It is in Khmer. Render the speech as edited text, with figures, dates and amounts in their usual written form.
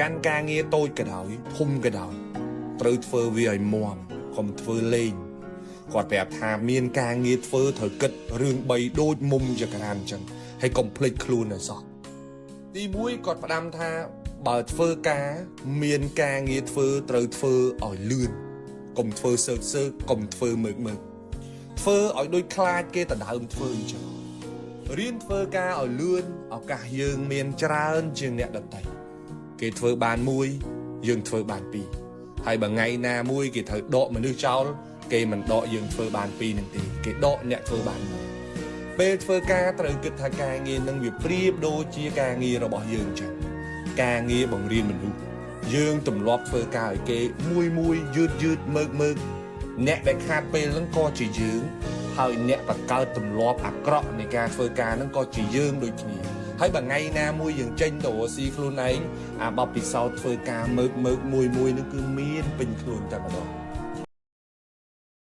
កាន់ការងារតូចក៏ដោយធំក៏ដោយត្រូវធ្វើវាឲ្យមាំកុំធ្វើលេងគាត់ប្រាប់ថាមានការងារធ្វើត្រូវគិតរឿង3ដូចមុំចក្រានអញ្ចឹងហើយកុំភ្លេចខ្លួនឲ្យសោះទី1គាត់ផ្ដាំថាបើធ្វើការមានការងារធ្វើត្រូវធ្វើឲ្យលឿនកុំធ្វើសើកកុំធ្វើមើកធ្វើឲ្យដូចខ្លាចគេដណ្ដើមធ្វើអញ្ចឹងរៀនធ្វើការឲ្យលឿនឱកាសយើងមានច្រើនជាងអ្នកដទៃគេធ្វើបានមួយយើងធ្វើបានពីរហើយបើថ្ងៃណាមួយគេត្រូវដកមនុស្សចោលគេមិនដកយើងធ្វើបានពីរនឹងទេគេដកអ្នកធ្វើបានមួយពេលធ្វើការត្រូវគិតថាការងារនឹងវាប្រៀបដូចជាការងាររបស់យើងចឹងការងារបង្រៀនមនុស្សយើងទម្លាប់ធ្វើការឲ្យគេមួយយឺតមើកអ្នកដែលខាតពេលហ្នឹងក៏ជាយើងហើយអ្នកបកកើតទម្លាប់អាក្រក់នៃការធ្វើការហ្នឹងក៏ជាយើងដូចគ្នាហើយបើថ្ងៃណាមួយយើងចេញទៅរកស៊ីខ្លួនឯងអាបបពិសោធន៍ធ្វើការមើកមួយហ្នឹងគឺមានពេញខ្លួនតែម្ដង